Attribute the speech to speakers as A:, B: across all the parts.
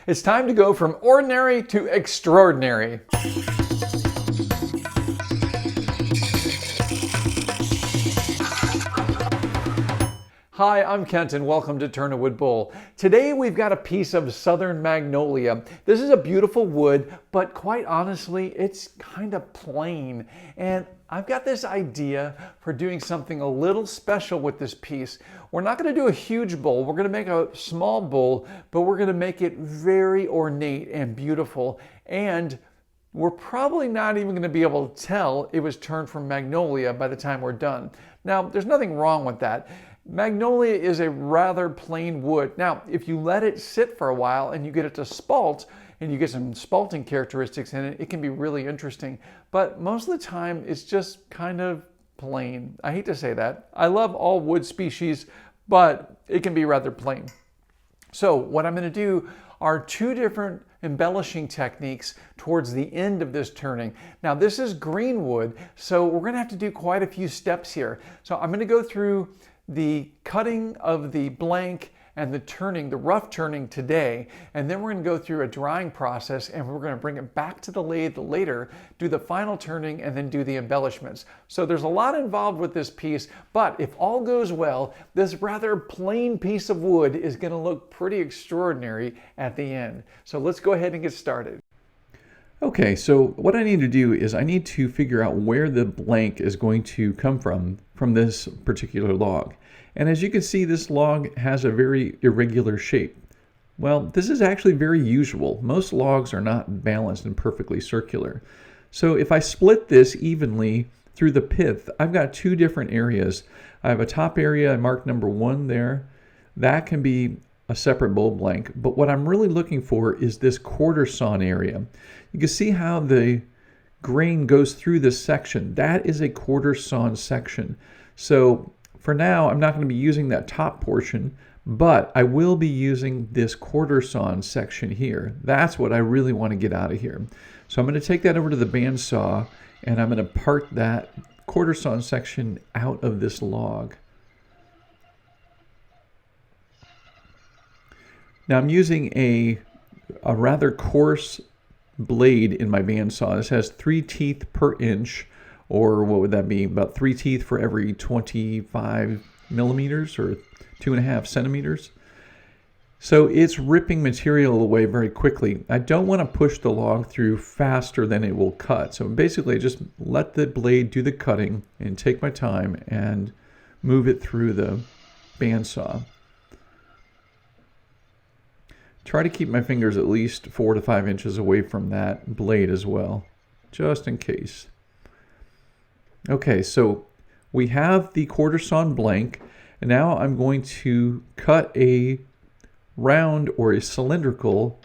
A: It's time to go from ordinary to extraordinary. Hi, I'm Kent and welcome to Turn a Wood Bowl. Today we've got a piece of southern magnolia. This is a beautiful wood, but quite honestly, it's kind of plain. And I've got this idea for doing something a little special with this piece. We're not going to do a huge bowl. We're going to make a small bowl, but we're going to make it very ornate and beautiful. And we're probably not even going to be able to tell it was turned from magnolia by the time we're done. Now, there's nothing wrong with that. Magnolia is a rather plain wood. Now, if you let it sit for a while and you get it to spalt, and you get some spalting characteristics in it, it can be really interesting. But most of the time, it's just kind of plain. I hate to say that. I love all wood species, but it can be rather plain. So what I'm going to do are two different embellishing techniques towards the end of this turning. Now, this is green wood, so we're going to have to do quite a few steps here. So I'm going to go through the cutting of the blank and the turning, the rough turning today, and then we're going to go through a drying process and we're going to bring it back to the lathe later, do the final turning, and then do the embellishments. So there's a lot involved with this piece, but if all goes well, this rather plain piece of wood is going to look pretty extraordinary at the end. So let's go ahead and get started. Okay, so what I need to do is I need to figure out where the blank is going to come from this particular log. And as you can see, this log has a very irregular shape. Well, this is actually very usual. Most logs are not balanced and perfectly circular. So if I split this evenly through the pith, I've got two different areas. I have a top area, I marked number 1 there. That can be a separate bowl blank, but what I'm really looking for is this quarter sawn area. You can see how the grain goes through this section. That is a quarter sawn section. So for now, I'm not going to be using that top portion, but I will be using this quarter sawn section here. That's what I really want to get out of here. So I'm going to take that over to the bandsaw and I'm going to part that quarter sawn section out of this log. Now I'm using a rather coarse blade in my bandsaw. This has 3 teeth per inch, or what would that be? About 3 teeth for every 25 millimeters or 2.5 centimeters. So it's ripping material away very quickly. I don't want to push the log through faster than it will cut. So basically just let the blade do the cutting and take my time and move it through the bandsaw. Try to keep my fingers at least 4 to 5 inches away from that blade as well, just in case. Okay, so we have the quarter sawn blank, and now I'm going to cut a round or a cylindrical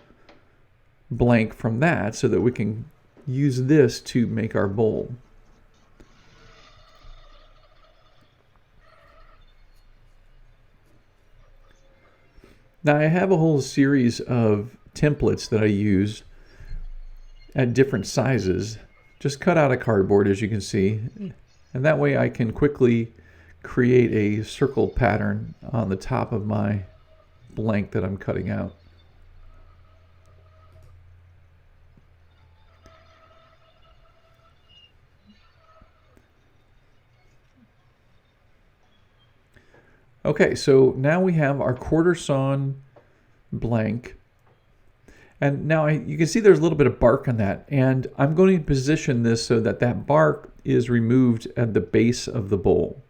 A: blank from that so that we can use this to make our bowl. Now I have a whole series of templates that I use at different sizes, just cut out of cardboard as you can see, and that way I can quickly create a circle pattern on the top of my blank that I'm cutting out. Okay, so now we have our quarter sawn blank. And now you can see there's a little bit of bark on that. And I'm going to position this so that that bark is removed at the base of the bowl.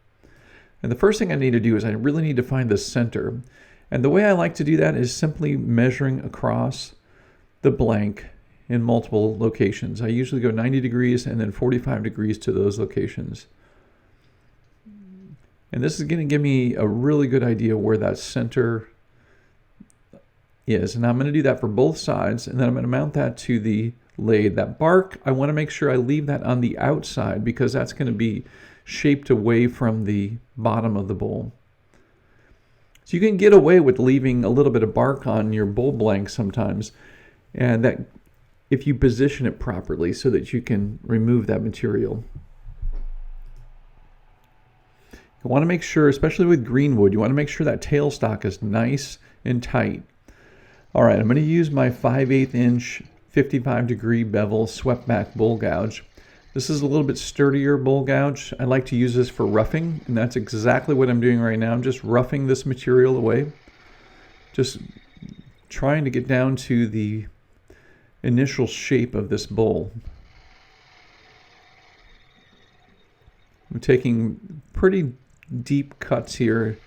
A: And the first thing I need to do is I really need to find the center. And the way I like to do that is simply measuring across the blank in multiple locations. I usually go 90 degrees and then 45 degrees to those locations. And this is going to give me a really good idea where that center is. And I'm going to do that for both sides, and then I'm going to mount that to the lathe. That bark, I want to make sure I leave that on the outside because that's going to be shaped away from the bottom of the bowl. So you can get away with leaving a little bit of bark on your bowl blank sometimes, and that if you position it properly so that you can remove that material. You want to make sure, especially with green wood, you want to make sure that tailstock is nice and tight. All right, I'm going to use my 5/8 inch 55-degree bevel swept back bowl gouge. This is a little bit sturdier bowl gouge. I like to use this for roughing, and that's exactly what I'm doing right now. I'm just roughing this material away, just trying to get down to the initial shape of this bowl. I'm taking pretty deep cuts here,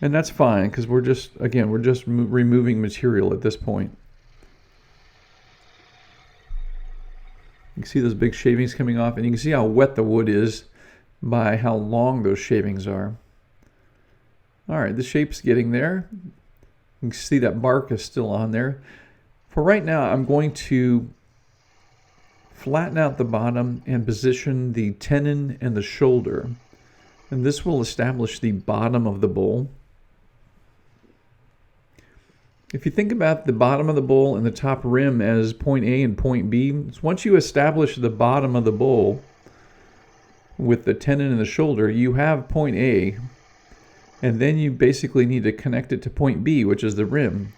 A: and that's fine because we're just removing material at this point. You can see those big shavings coming off, and you can see how wet the wood is by how long those shavings are. All right, the shape's getting there. You can see that bark is still on there. For right now, I'm going to flatten out the bottom and position the tenon and the shoulder. And this will establish the bottom of the bowl. If you think about the bottom of the bowl and the top rim as point A and point B, once you establish the bottom of the bowl with the tenon and the shoulder, you have point A, and then you basically need to connect it to point B, which is the rim.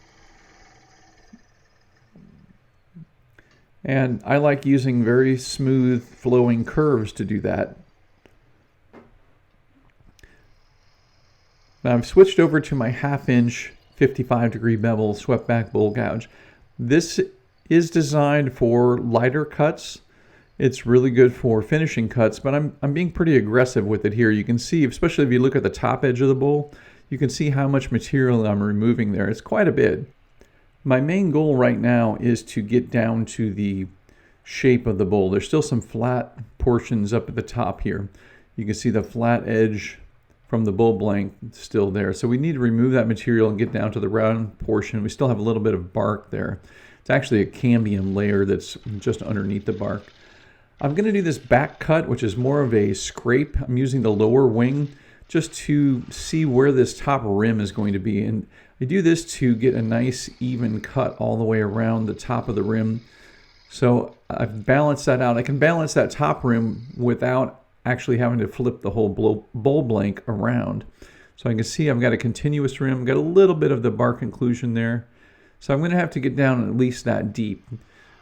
A: And I like using very smooth flowing curves to do that. Now I've switched over to my 1/2 inch 55-degree bevel swept back bowl gouge. This is designed for lighter cuts. It's really good for finishing cuts, but I'm being pretty aggressive with it here. You can see, especially if you look at the top edge of the bowl, you can see how much material I'm removing there. It's quite a bit. My main goal right now is to get down to the shape of the bowl. There's still some flat portions up at the top here. You can see the flat edge from the bowl blank still there. So we need to remove that material and get down to the round portion. We still have a little bit of bark there. It's actually a cambium layer that's just underneath the bark. I'm going to do this back cut, which is more of a scrape. I'm using the lower wing just to see where this top rim is going to be. And I do this to get a nice even cut all the way around the top of the rim. So I've balanced that out. I can balance that top rim without actually having to flip the whole bowl blank around. So I can see I've got a continuous rim, got a little bit of the bark inclusion there. So I'm going to have to get down at least that deep.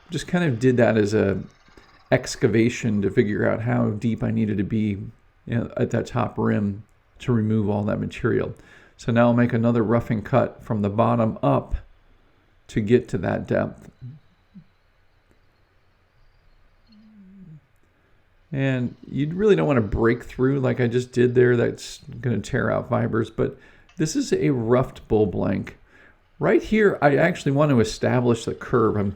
A: Just kind of did that as a excavation to figure out how deep I needed to be, at that top rim to remove all that material. So now I'll make another roughing cut from the bottom up to get to that depth. And you really don't want to break through like I just did there. That's going to tear out fibers. But this is a roughed bowl blank. Right here, I actually want to establish the curve.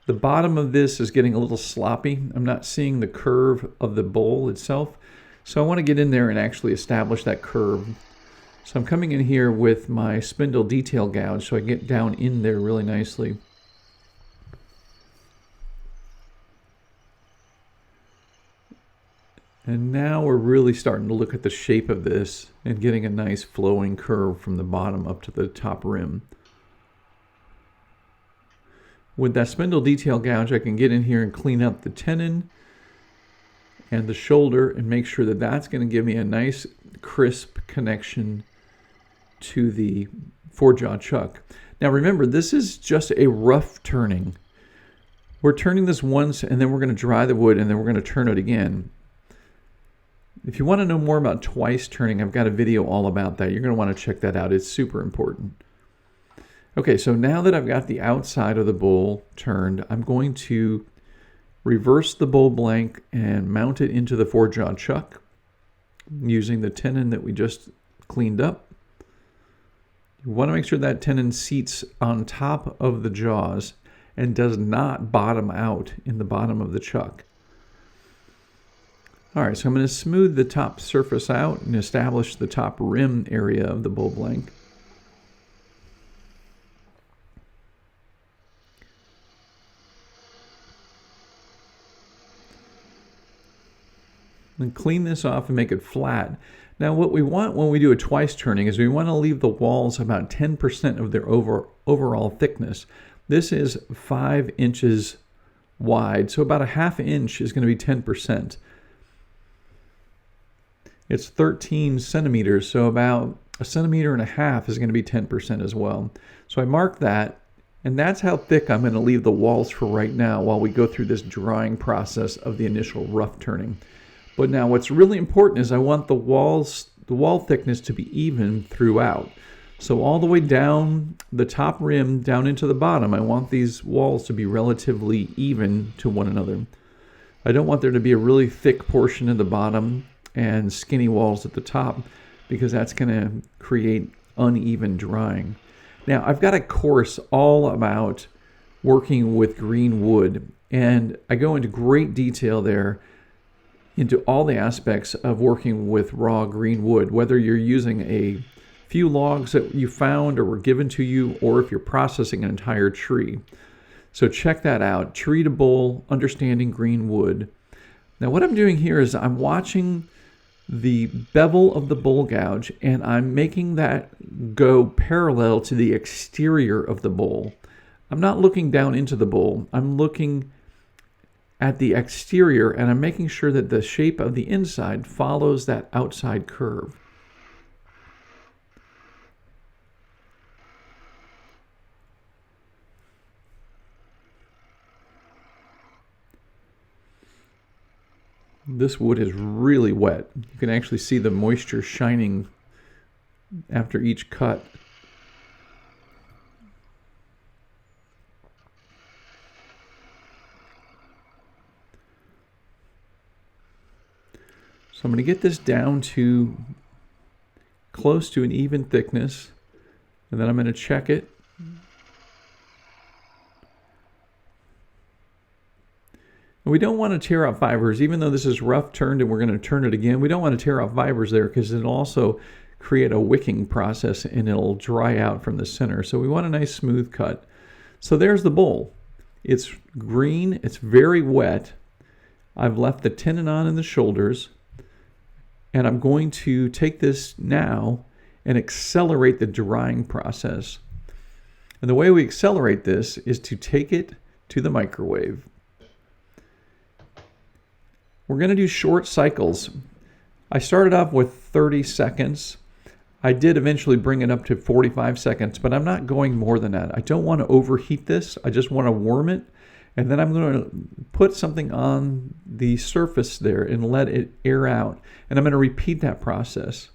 A: The bottom of this is getting a little sloppy. I'm not seeing the curve of the bowl itself. So I want to get in there and actually establish that curve. So I'm coming in here with my spindle detail gouge so I can get down in there really nicely. And now we're really starting to look at the shape of this and getting a nice flowing curve from the bottom up to the top rim. With that spindle detail gouge, I can get in here and clean up the tenon and the shoulder and make sure that that's going to give me a nice crisp connection to the four-jaw chuck. Now remember, this is just a rough turning. We're turning this once and then we're going to dry the wood and then we're going to turn it again. If you want to know more about twice turning, I've got a video all about that. You're going to want to check that out. It's super important. Okay, so now that I've got the outside of the bowl turned, I'm going to reverse the bowl blank and mount it into the four-jaw chuck using the tenon that we just cleaned up. You want to make sure that tenon seats on top of the jaws and does not bottom out in the bottom of the chuck. All right, so I'm going to smooth the top surface out and establish the top rim area of the bowl blank. And clean this off and make it flat. Now what we want when we do a twice turning is we want to leave the walls about 10% of their overall thickness. This is 5 inches wide, so about a 1/2 inch is going to be 10%. It's 13 centimeters, so about 1.5 centimeters is going to be 10% as well. So I mark that, and that's how thick I'm going to leave the walls for right now while we go through this drying process of the initial rough turning. But now what's really important is I want the wall thickness to be even throughout. So all the way down the top rim, down into the bottom, I want these walls to be relatively even to one another. I don't want there to be a really thick portion at the bottom and skinny walls at the top, because that's going to create uneven drying. Now, I've got a course all about working with green wood, and I go into great detail there into all the aspects of working with raw green wood, whether you're using a few logs that you found or were given to you, or if you're processing an entire tree. So check that out, Tree to Bowl, Understanding Green Wood. Now what I'm doing here is I'm watching the bevel of the bowl gouge, and I'm making that go parallel to the exterior of the bowl. I'm not looking down into the bowl. I'm looking at the exterior, and I'm making sure that the shape of the inside follows that outside curve. This wood is really wet. You can actually see the moisture shining after each cut. So I'm going to get this down to close to an even thickness, and then I'm going to check it. And we don't want to tear out fibers, even though this is rough turned and we're going to turn it again. We don't want to tear out fibers there, because it'll also create a wicking process and it'll dry out from the center. So we want a nice smooth cut. So there's the bowl. It's green, it's very wet. I've left the tenon on in the shoulders, and I'm going to take this now and accelerate the drying process. And the way we accelerate this is to take it to the microwave. We're going to do short cycles. I started off with 30 seconds. I did eventually bring it up to 45 seconds, but I'm not going more than that. I don't want to overheat this. I just want to warm it, and then I'm going to put something on the surface there and let it air out, and I'm going to repeat that process.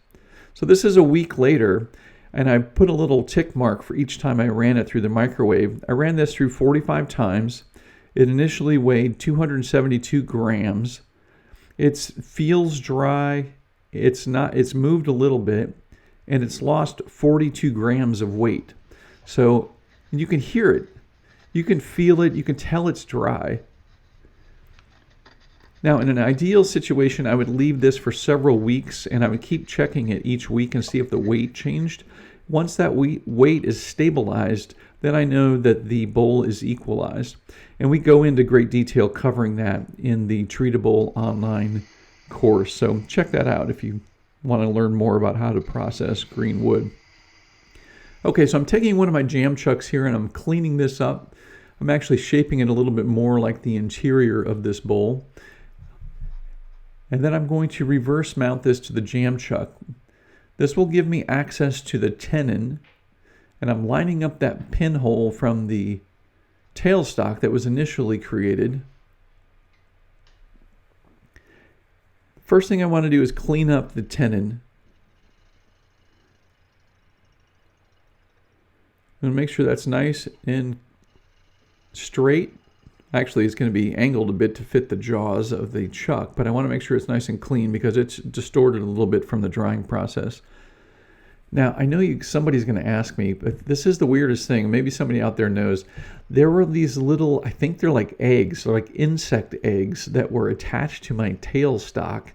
A: So this is a week later, and I put a little tick mark for each time I ran it through the microwave. I ran this through 45 times. It initially weighed 272 grams. It feels dry. It's moved a little bit, and it's lost 42 grams of weight. So you can hear it. You can feel it. You can tell it's dry. Now, in an ideal situation, I would leave this for several weeks, and I would keep checking it each week and see if the weight changed. Once that weight is stabilized, then I know that the bowl is equalized. And we go into great detail covering that in the Tree to Bowl online course. So check that out if you want to learn more about how to process green wood. Okay, so I'm taking one of my jam chucks here and I'm cleaning this up. I'm actually shaping it a little bit more like the interior of this bowl. And then I'm going to reverse mount this to the jam chuck. This will give me access to the tenon, and I'm lining up that pinhole from the tailstock that was initially created. First thing I want to do is clean up the tenon. I'm going to make sure that's nice and straight. Actually, it's going to be angled a bit to fit the jaws of the chuck, but I want to make sure it's nice and clean because it's distorted a little bit from the drying process. Now, I know somebody's going to ask me, but this is the weirdest thing. Maybe somebody out there knows. There were these little, I think they're like eggs, they're like insect eggs that were attached to my tailstock,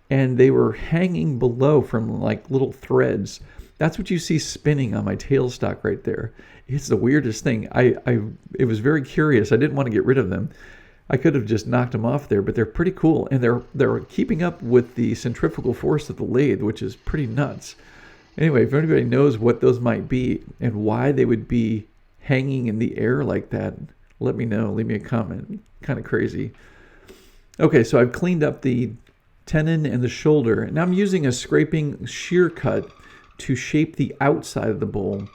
A: and they were hanging below from like little threads. That's what you see spinning on my tailstock right there. It's the weirdest thing. It was very curious. I didn't want to get rid of them. I could have just knocked them off there, but they're pretty cool, and they're keeping up with the centrifugal force of the lathe, which is pretty nuts. Anyway, if anybody knows what those might be and why they would be hanging in the air like that, let me know. Leave me a comment. Kind of crazy. Okay, so I've cleaned up the tenon and the shoulder. Now I'm using a scraping shear cut to shape the outside of the bowl.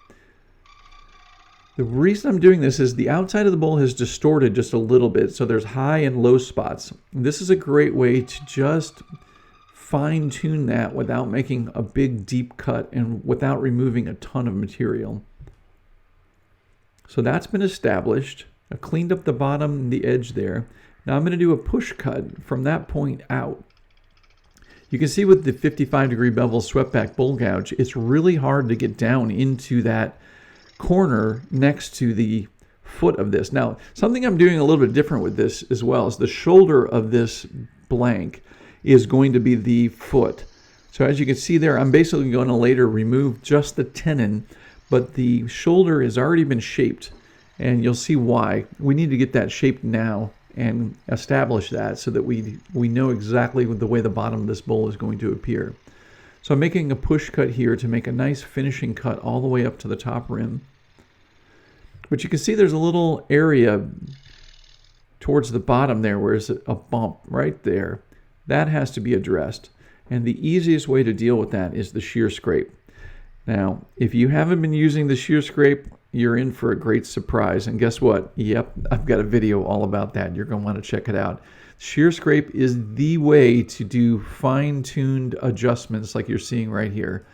A: The reason I'm doing this is the outside of the bowl has distorted just a little bit, so there's high and low spots. This is a great way to just fine tune that without making a big deep cut and without removing a ton of material. So that's been established. I cleaned up the bottom and the edge there. Now I'm going to do a push cut from that point out. You can see with the 55-degree bevel swept back bowl gouge, it's really hard to get down into that corner next to the foot of this. Now, something I'm doing a little bit different with this as well is the shoulder of this blank is going to be the foot. So as you can see there, I'm basically going to later remove just the tenon, but the shoulder has already been shaped, and you'll see why. We need to get that shaped now and establish that so that we know exactly the way the bottom of this bowl is going to appear. So I'm making a push cut here to make a nice finishing cut all the way up to the top rim. But you can see there's a little area towards the bottom there where there's a bump right there. That has to be addressed. And the easiest way to deal with that is the shear scrape. Now, if you haven't been using the shear scrape, you're in for a great surprise. And guess what? Yep, I've got a video all about that. You're going to want to check it out. Shear scrape is the way to do fine-tuned adjustments like you're seeing right here.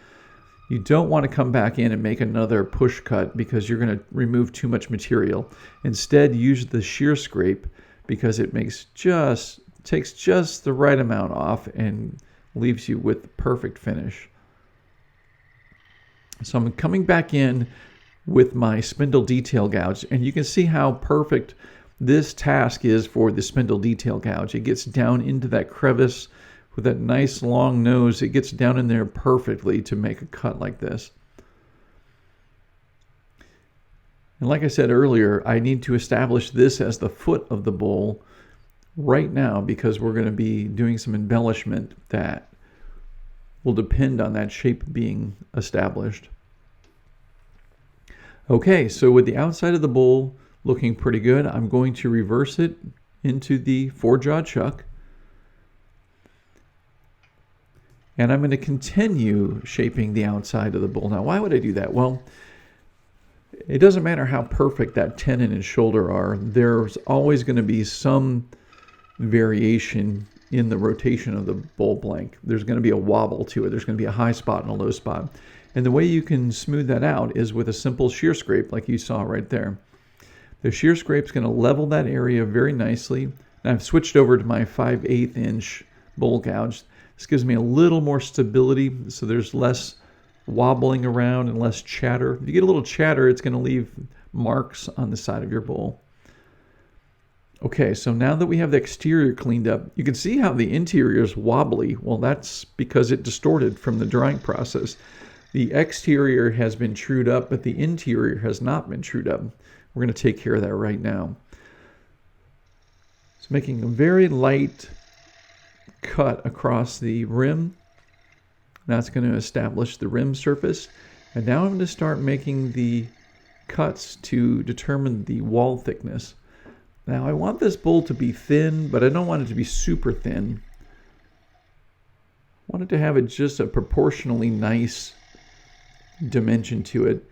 A: You don't want to come back in and make another push cut because you're going to remove too much material. Instead, use the shear scrape because it takes just the right amount off and leaves you with the perfect finish. So I'm coming back in with my spindle detail gouge, and you can see how perfect this task is for the spindle detail gouge. It gets down into that crevice with that nice long nose. It gets down in there perfectly to make a cut like this. And like I said earlier, I need to establish this as the foot of the bowl right now because we're going to be doing some embellishment that will depend on that shape being established. Okay, so with the outside of the bowl looking pretty good, I'm going to reverse it into the 4-jaw chuck. And I'm going to continue shaping the outside of the bowl. Now, why would I do that? Well, it doesn't matter how perfect that tenon and shoulder are. There's always going to be some variation in the rotation of the bowl blank. There's going to be a wobble to it. There's going to be a high spot and a low spot. And the way you can smooth that out is with a simple shear scrape like you saw right there. The shear scrape is going to level that area very nicely. And I've switched over to my 5/8 inch bowl gouge. This gives me a little more stability, so there's less wobbling around and less chatter. If you get a little chatter, it's going to leave marks on the side of your bowl. Okay, so now that we have the exterior cleaned up, you can see how the interior is wobbly. Well, that's because it distorted from the drying process. The exterior has been trued up, but the interior has not been trued up. We're going to take care of that right now. So making a very light cut across the rim. That's going to establish the rim surface. And now I'm going to start making the cuts to determine the wall thickness. Now I want this bowl to be thin, but I don't want it to be super thin. I want it to have just a proportionally nice dimension to it.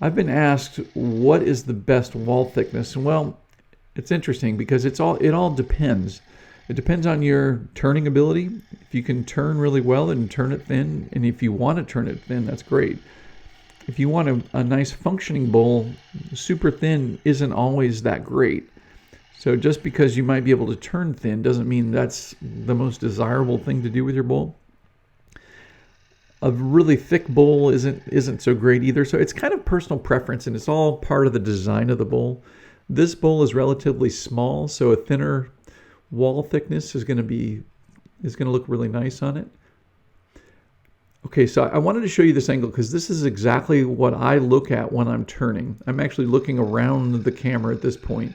A: I've been asked what is the best wall thickness, and well, it's interesting because it all depends. It depends on your turning ability. If you can turn really well, then turn it thin, and if you want to turn it thin, that's great. If you want a nice functioning bowl, super thin isn't always that great. So just because you might be able to turn thin doesn't mean that's the most desirable thing to do with your bowl. A really thick bowl isn't so great either. So it's kind of personal preference, and it's all part of the design of the bowl. This bowl is relatively small, so a thinner wall thickness is going to look really nice on it. Okay, so I wanted to show you this angle because this is exactly what I look at when I'm turning. I'm actually looking around the camera at this point.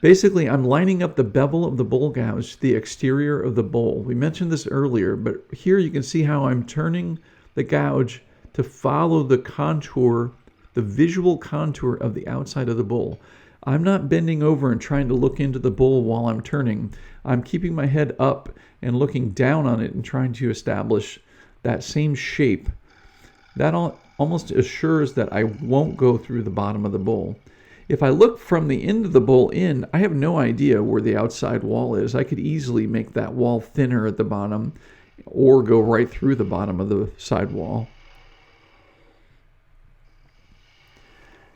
A: Basically, I'm lining up the bevel of the bowl gouge to the exterior of the bowl. We mentioned this earlier, but here you can see how I'm turning the gouge to follow the contour, the visual contour of the outside of the bowl. I'm not bending over and trying to look into the bowl while I'm turning. I'm keeping my head up and looking down on it and trying to establish that same shape. That almost assures that I won't go through the bottom of the bowl. If I look from the end of the bowl in, I have no idea where the outside wall is. I could easily make that wall thinner at the bottom or go right through the bottom of the side wall.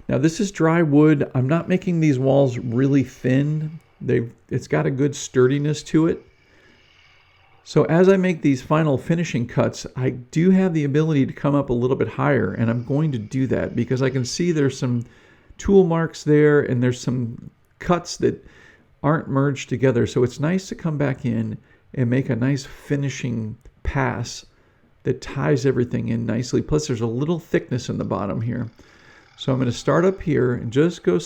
A: Now this is dry wood. I'm not making these walls really thin. It's got a good sturdiness to it. So as I make these final finishing cuts, I do have the ability to come up a little bit higher, and I'm going to do that because I can see there's some tool marks there and there's some cuts that aren't merged together. So it's nice to come back in and make a nice finishing pass that ties everything in nicely. Plus there's a little thickness in the bottom here. So I'm going to start up here and just go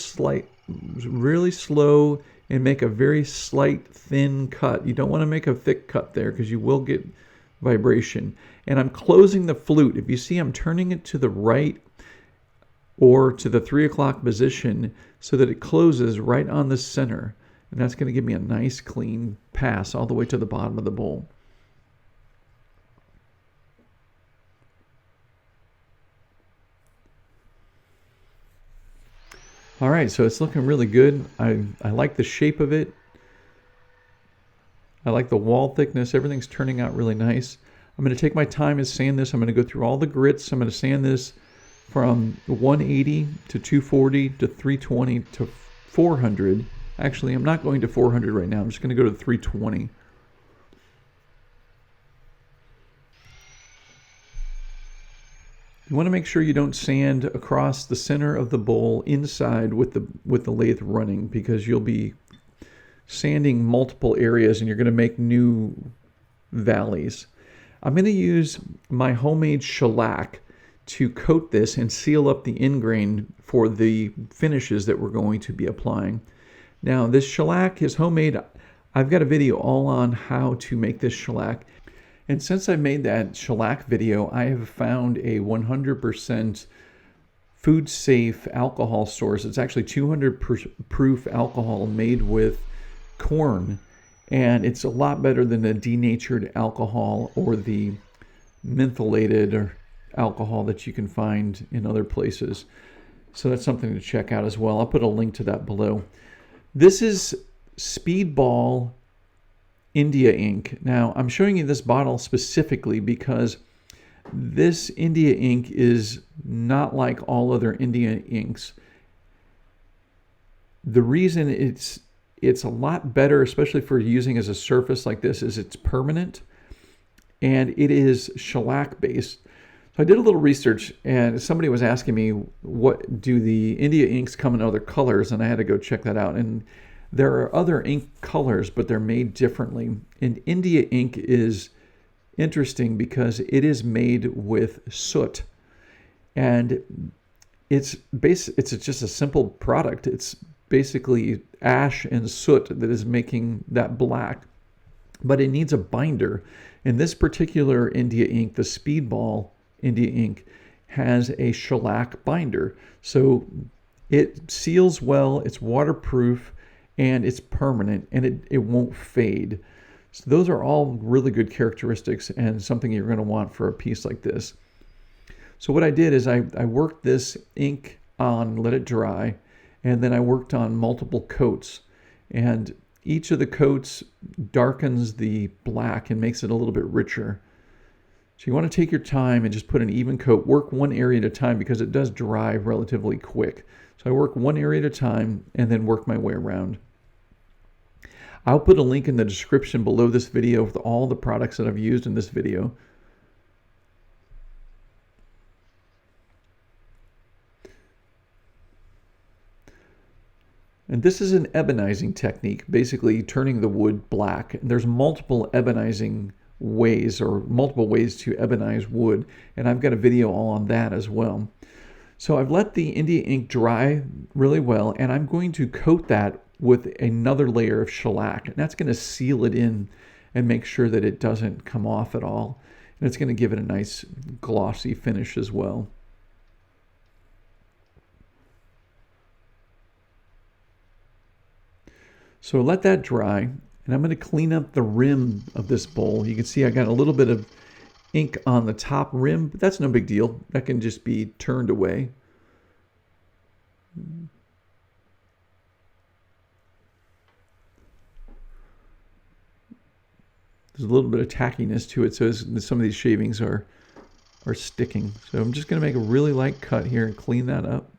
A: really slow and make a very slight thin cut. You don't want to make a thick cut there because you will get vibration. And I'm closing the flute. If you see, I'm turning it to the right or to the 3 o'clock position so that it closes right on the center. And that's going to give me a nice clean pass all the way to the bottom of the bowl. All right, so it's looking really good. I like the shape of it. I like the wall thickness. Everything's turning out really nice. I'm going to take my time and sand this. I'm going to go through all the grits. I'm going to sand this from 180 to 240 to 320 to 400. Actually, I'm not going to 400 right now. I'm just going to go to 320. You want to make sure you don't sand across the center of the bowl inside with the lathe running, because you'll be sanding multiple areas and you're going to make new valleys. I'm going to use my homemade shellac to coat this and seal up the end grain for the finishes that we're going to be applying. Now this shellac is homemade. I've got a video all on how to make this shellac. And since I made that shellac video, I have found a 100% food safe alcohol source. It's actually 200 proof alcohol made with corn. And it's a lot better than the denatured alcohol or the mentholated alcohol that you can find in other places. So that's something to check out as well. I'll put a link to that below. This is Speedball India ink. Now I'm showing you this bottle specifically because this India ink is not like all other India inks. The reason it's a lot better, especially for using as a surface like this, is it's permanent and it is shellac based. So I did a little research and somebody was asking me, what do the India inks come in other colors? And I had to go check that out. And there are other ink colors, but they're made differently. And India ink is interesting because it is made with soot. And it's just a simple product. It's basically ash and soot that is making that black. But it needs a binder. And this particular India ink, the Speedball India ink, has a shellac binder. So it seals well, it's waterproof, and it's permanent, and it won't fade. So those are all really good characteristics and something you're going to want for a piece like this. So what I did is I worked this ink on, let it dry, and then I worked on multiple coats. And each of the coats darkens the black and makes it a little bit richer. So you want to take your time and just put an even coat. Work one area at a time because it does dry relatively quick. So I work one area at a time and then work my way around. I'll put a link in the description below this video with all the products that I've used in this video. And this is an ebonizing technique, basically turning the wood black. And there's multiple ebonizing ways or multiple ways to ebonize wood. And I've got a video all on that as well. So I've let the India ink dry really well, and I'm going to coat that with another layer of shellac. And that's going to seal it in and make sure that it doesn't come off at all. And it's going to give it a nice glossy finish as well. So let that dry, and I'm going to clean up the rim of this bowl. You can see I got a little bit of ink on the top rim, but that's no big deal. That can just be turned away. There's a little bit of tackiness to it, so some of these shavings are sticking. So I'm just going to make a really light cut here and clean that up.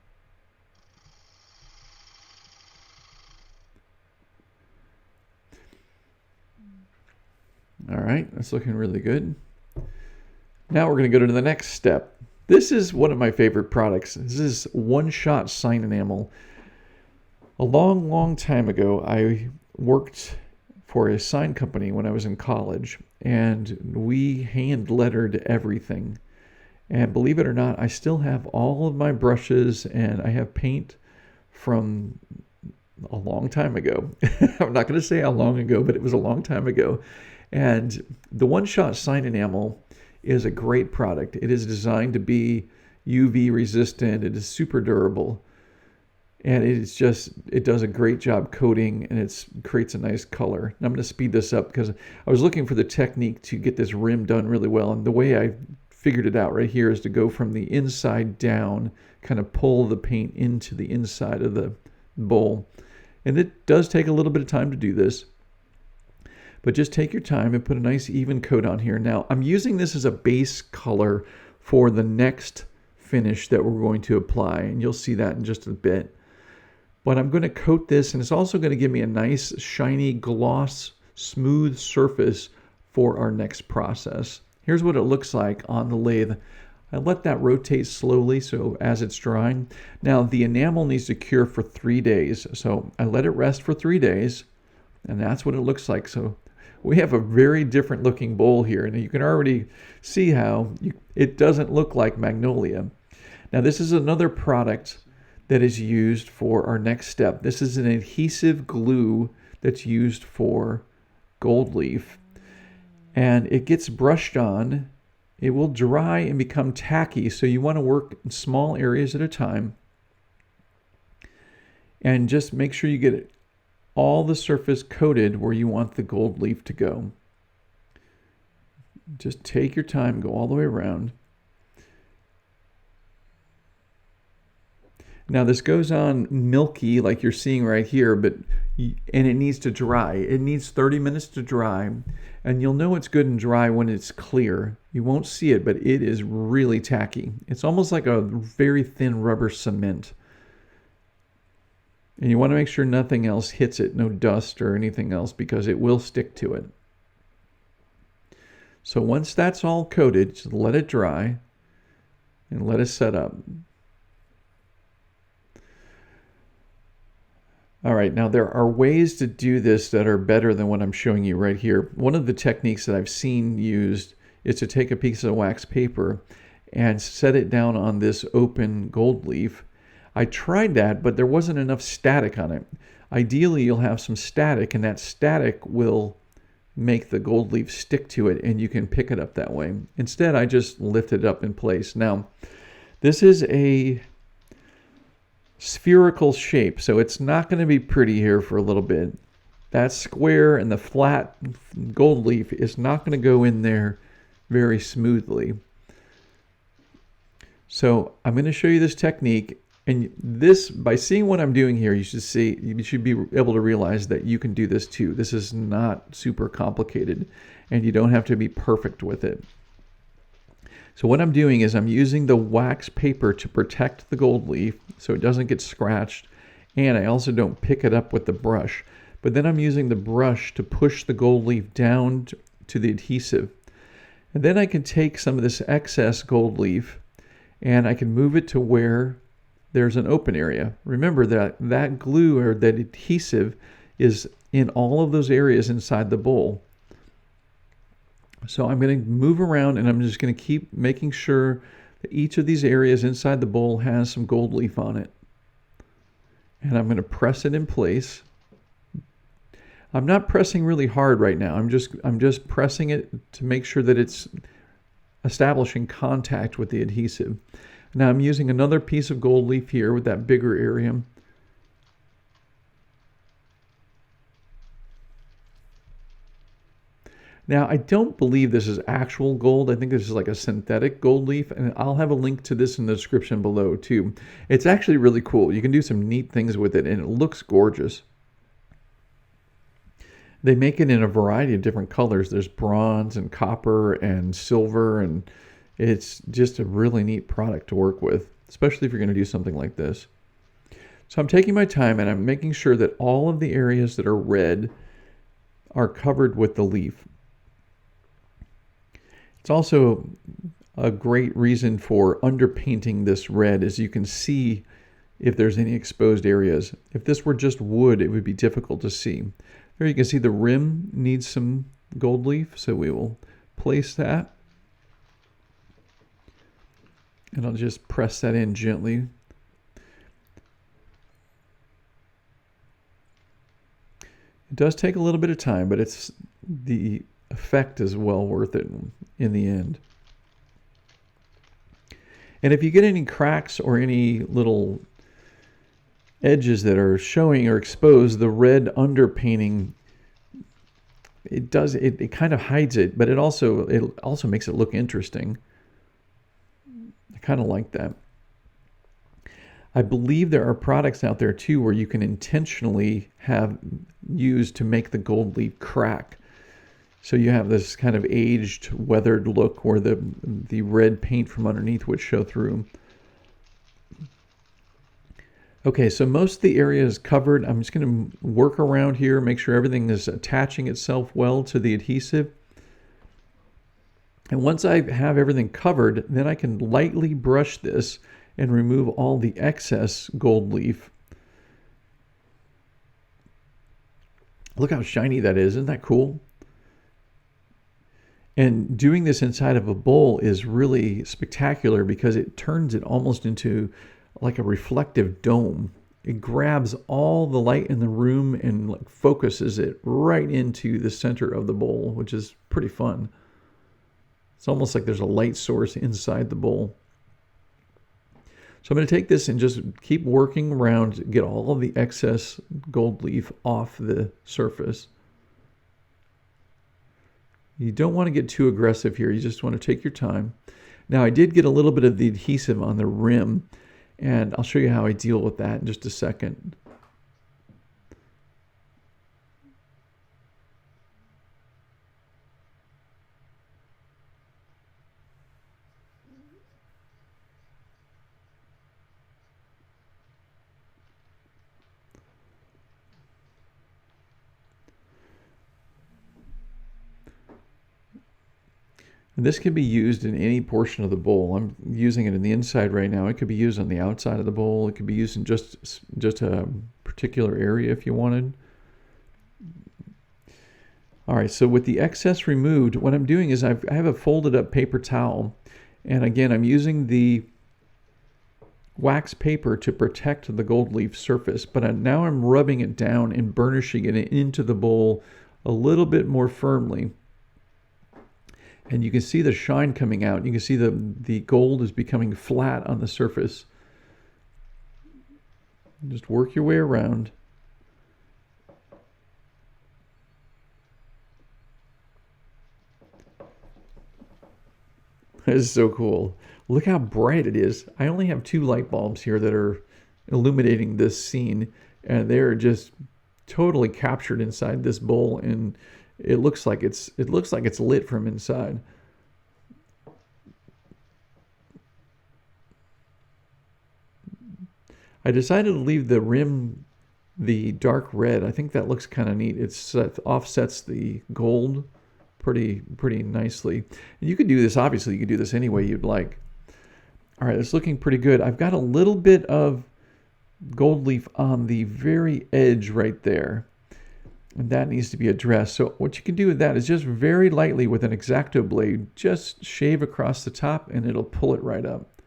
A: All right, that's looking really good. Now we're going to go to the next step. This is one of my favorite products. This is one-shot sign enamel. A long, long time ago, I worked for a sign company when I was in college, and we hand lettered everything. And believe it or not, I still have all of my brushes, and I have paint from a long time ago. I'm not going to say how long ago, but it was a long time ago. And the one-shot sign enamel is a great product. It is designed to be UV resistant. It is super durable. And it does a great job coating, and it creates a nice color. And I'm going to speed this up because I was looking for the technique to get this rim done really well. And the way I figured it out right here is to go from the inside down, kind of pull the paint into the inside of the bowl. And it does take a little bit of time to do this, but just take your time and put a nice even coat on here. Now, I'm using this as a base color for the next finish that we're going to apply, and you'll see that in just a bit. But I'm going to coat this, and it's also going to give me a nice, shiny, gloss, smooth surface for our next process. Here's what it looks like on the lathe. I let that rotate slowly so as it's drying. Now, the enamel needs to cure for 3 days. So I let it rest for 3 days, and that's what it looks like. So we have a very different looking bowl here, and you can already see how it doesn't look like Magnolia. Now, this is another product that is used for our next step. This is an adhesive glue that's used for gold leaf, and it gets brushed on. It will dry and become tacky, so you want to work in small areas at a time, and just make sure you get all the surface coated where you want the gold leaf to go. Just take your time, go all the way around. Now this goes on milky like you're seeing right here, and it needs to dry. It needs 30 minutes to dry, and you'll know it's good and dry when it's clear. You won't see it, but it is really tacky. It's almost like a very thin rubber cement. And you want to make sure nothing else hits it, no dust or anything else, because it will stick to it. So once that's all coated, just let it dry and let it set up. All right, now there are ways to do this that are better than what I'm showing you right here. One of the techniques that I've seen used is to take a piece of wax paper and set it down on this open gold leaf. I tried that, but there wasn't enough static on it. Ideally, you'll have some static, and that static will make the gold leaf stick to it, and you can pick it up that way. Instead, I just lifted it up in place. Now, this is a spherical shape, so it's not going to be pretty here for a little bit. That square and the flat gold leaf is not going to go in there very smoothly. So I'm going to show you this technique, and this, by seeing what I'm doing here, you should be able to realize that you can do this too. This is not super complicated, and you don't have to be perfect with it. So what I'm doing is I'm using the wax paper to protect the gold leaf so it doesn't get scratched, and I also don't pick it up with the brush. But then I'm using the brush to push the gold leaf down to the adhesive. And then I can take some of this excess gold leaf and I can move it to where there's an open area. Remember that that glue or that adhesive is in all of those areas inside the bowl. So I'm going to move around, and I'm just going to keep making sure that each of these areas inside the bowl has some gold leaf on it. And I'm going to press it in place. I'm not pressing really hard right now. I'm just pressing it to make sure that it's establishing contact with the adhesive. Now I'm using another piece of gold leaf here with that bigger area. Now, I don't believe this is actual gold. I think this is like a synthetic gold leaf, and I'll have a link to this in the description below too. It's actually really cool. You can do some neat things with it, and it looks gorgeous. They make it in a variety of different colors. There's bronze and copper and silver, and it's just a really neat product to work with, especially if you're going to do something like this. So I'm taking my time and I'm making sure that all of the areas that are red are covered with the leaf. It's also a great reason for underpainting this red, as you can see if there's any exposed areas. If this were just wood, it would be difficult to see. There you can see the rim needs some gold leaf, so we will place that. And I'll just press that in gently. It does take a little bit of time, but the effect is well worth it in the end. And if you get any cracks or any little edges that are showing or exposed, the red underpainting, it kind of hides it, but it also makes it look interesting. I kind of like that. I believe there are products out there too where you can intentionally have used to make the gold leaf crack. So you have this kind of aged, weathered look where the red paint from underneath would show through. Okay, so most of the area is covered. I'm just going to work around here, make sure everything is attaching itself well to the adhesive. And once I have everything covered, then I can lightly brush this and remove all the excess gold leaf. Look how shiny that is. Isn't that cool? And doing this inside of a bowl is really spectacular because it turns it almost into like a reflective dome. It grabs all the light in the room and like focuses it right into the center of the bowl, which is pretty fun. It's almost like there's a light source inside the bowl. So I'm going to take this and just keep working around, get all of the excess gold leaf off the surface. You don't want to get too aggressive here. You just want to take your time. Now, I did get a little bit of the adhesive on the rim, and I'll show you how I deal with that in just a second. And this can be used in any portion of the bowl. I'm using it in the inside right now. It could be used on the outside of the bowl. It could be used in just a particular area if you wanted. All right, so with the excess removed, what I'm doing is I have a folded up paper towel. And again, I'm using the wax paper to protect the gold leaf surface. But now I'm rubbing it down and burnishing it into the bowl a little bit more firmly. And you can see the shine coming out. You can see the gold is becoming flat on the surface. Just work your way around. This is so cool. Look how bright it is. I only have 2 light bulbs here that are illuminating this scene, and they're just totally captured inside this bowl, and it looks like it's lit from inside. I decided to leave the rim the dark red. I think that looks kind of neat. It offsets the gold pretty nicely. And you could do this, obviously, you could do this any way you'd like. All right, it's looking pretty good. I've got a little bit of gold leaf on the very edge right there. And that needs to be addressed. So what you can do with that is just very lightly with an X-Acto blade, just shave across the top and it'll pull it right up.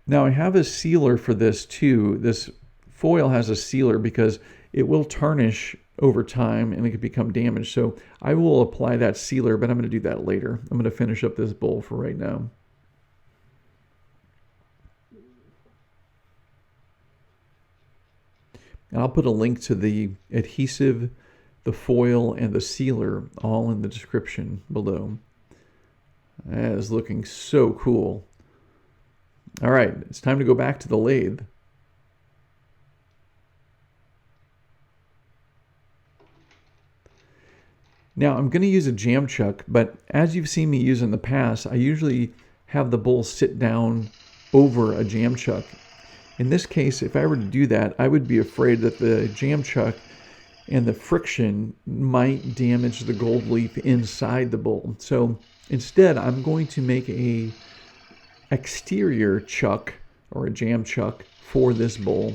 A: Now I have a sealer for this too. This foil has a sealer because it will tarnish over time and it could become damaged. So I will apply that sealer, but I'm going to do that later. I'm going to finish up this bowl for right now. And I'll put a link to the adhesive, the foil, and the sealer all in the description below. That is looking so cool. All right, it's time to go back to the lathe. Now I'm going to use a jam chuck, but as you've seen me use in the past, I usually have the bowl sit down over a jam chuck. In this case, if I were to do that, I would be afraid that the jam chuck and the friction might damage the gold leaf inside the bowl. So instead, I'm going to make a exterior chuck or a jam chuck for this bowl.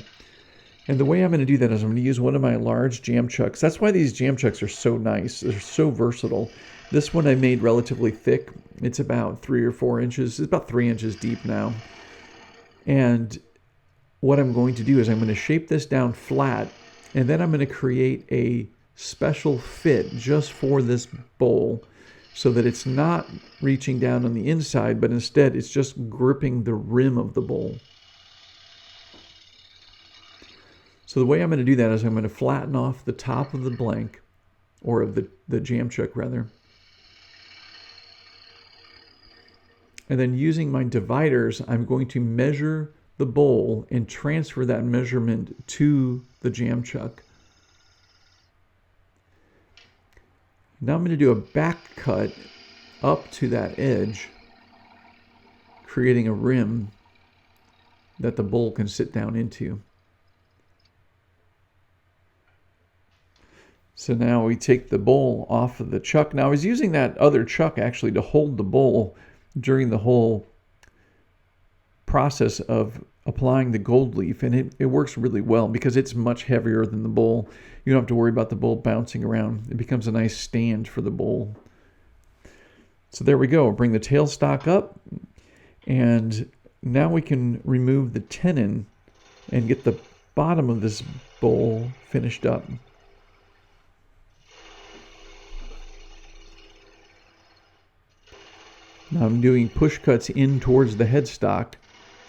A: And the way I'm going to do that is I'm going to use one of my large jam chucks. That's why these jam chucks are so nice. They're so versatile. This one I made relatively thick. It's about 3 or 4 inches. It's about 3 inches deep now. And what I'm going to do is I'm going to shape this down flat, and then I'm going to create a special fit just for this bowl so that it's not reaching down on the inside, but instead it's just gripping the rim of the bowl. So the way I'm going to do that is I'm going to flatten off the top of the blank, or of the jam chuck rather. And then using my dividers, I'm going to measure the bowl and transfer that measurement to the jam chuck. Now I'm going to do a back cut up to that edge, creating a rim that the bowl can sit down into. So now we take the bowl off of the chuck. Now I was using that other chuck actually to hold the bowl during the whole process of applying the gold leaf, and it works really well because it's much heavier than the bowl. You don't have to worry about the bowl bouncing around. It becomes a nice stand for the bowl. So there we go. Bring the tailstock up, and now we can remove the tenon and get the bottom of this bowl finished up. Now I'm doing push cuts in towards the headstock.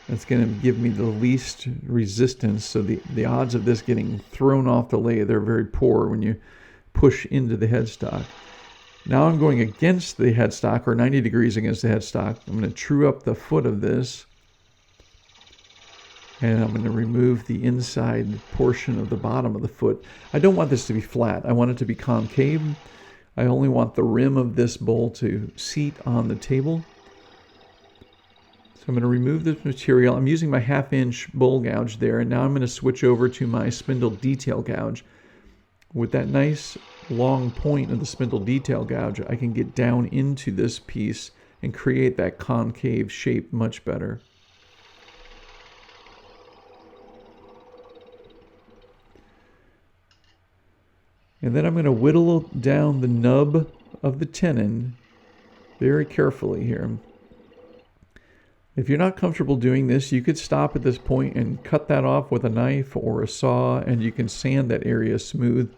A: That's going to give me the least resistance, so the odds of this getting thrown off the lathe are very poor when you push into the headstock. Now I'm going against the headstock, or 90 degrees against the headstock. I'm going to true up the foot of this, and I'm going to remove the inside portion of the bottom of the foot. I don't want this to be flat. I want it to be concave. I only want the rim of this bowl to seat on the table. So I'm going to remove this material. I'm using my 1/2 inch bowl gouge there, and now I'm going to switch over to my spindle detail gouge. With that nice long point of the spindle detail gouge, I can get down into this piece and create that concave shape much better. And then I'm going to whittle down the nub of the tenon very carefully here. If you're not comfortable doing this, you could stop at this point and cut that off with a knife or a saw, and you can sand that area smooth.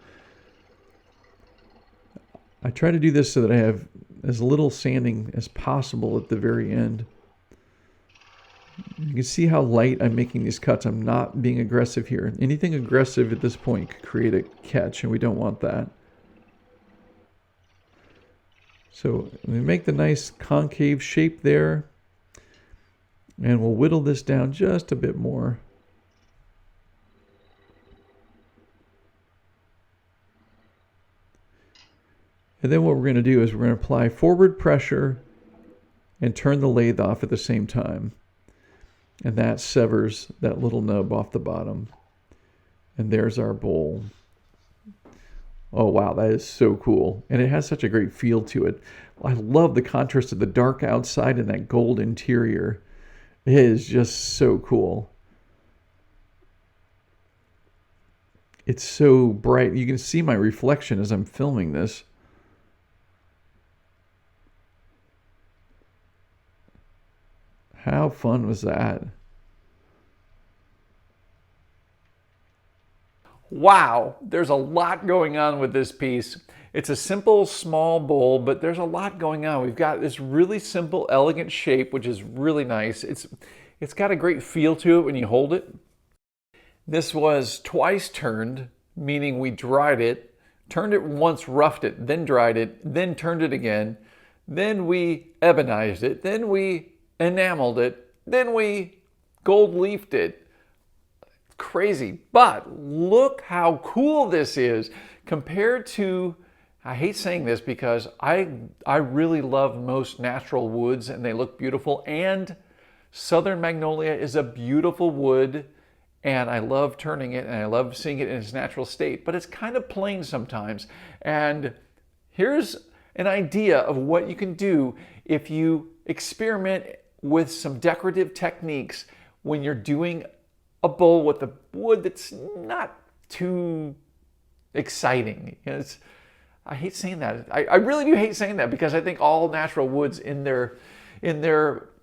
A: I try to do this so that I have as little sanding as possible at the very end. You can see how light I'm making these cuts. I'm not being aggressive here. Anything aggressive at this point could create a catch, and we don't want that. So we make the nice concave shape there, and we'll whittle this down just a bit more. And then what we're going to do is we're going to apply forward pressure and turn the lathe off at the same time. And that severs that little nub off the bottom. And there's our bowl. Oh wow, that is so cool. And it has such a great feel to it. I love the contrast of the dark outside and that gold interior. It is just so cool. It's so bright. You can see my reflection as I'm filming this. How fun was that? Wow, there's a lot going on with this piece. It's a simple, small bowl, but there's a lot going on. We've got this really simple, elegant shape, which is really nice. It's got a great feel to it when you hold it. This was twice turned, meaning we dried it, turned it once, roughed it, then dried it, then turned it again, then we ebonized it, then we enameled it, then we gold leafed it. Crazy, but look how cool this is compared to, I hate saying this because I really love most natural woods and they look beautiful, and Southern Magnolia is a beautiful wood and I love turning it and I love seeing it in its natural state, but it's kind of plain sometimes. And here's an idea of what you can do if you experiment with some decorative techniques when you're doing a bowl with a wood that's not too exciting. I hate saying that. I really do hate saying that because I think all natural woods in their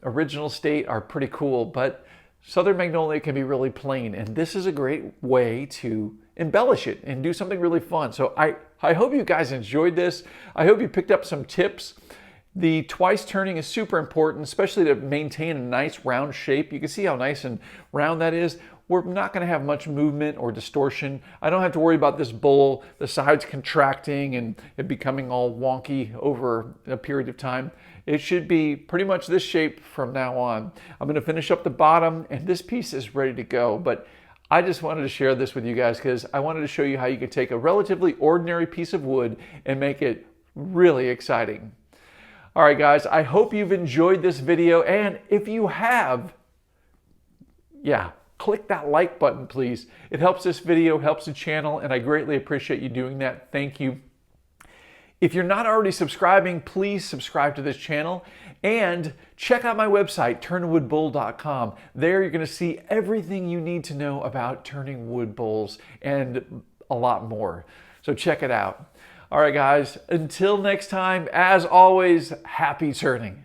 A: original state are pretty cool, but Southern Magnolia can be really plain, and this is a great way to embellish it and do something really fun. So I hope you guys enjoyed this. I hope you picked up some tips. The twice turning is super important, especially to maintain a nice round shape. You can see how nice and round that is. We're not going to have much movement or distortion. I don't have to worry about this bowl, the sides contracting and it becoming all wonky over a period of time. It should be pretty much this shape from now on. I'm going to finish up the bottom and this piece is ready to go, but I just wanted to share this with you guys because I wanted to show you how you could take a relatively ordinary piece of wood and make it really exciting. All right, guys, I hope you've enjoyed this video, and if you have, click that like button, please. It helps this video, helps the channel, and I greatly appreciate you doing that. Thank you. If you're not already subscribing, please subscribe to this channel and check out my website, turnwoodbull.com. There you're going to see everything you need to know about turning wood bowls and a lot more. So check it out. All right, guys, until next time, as always, happy turning.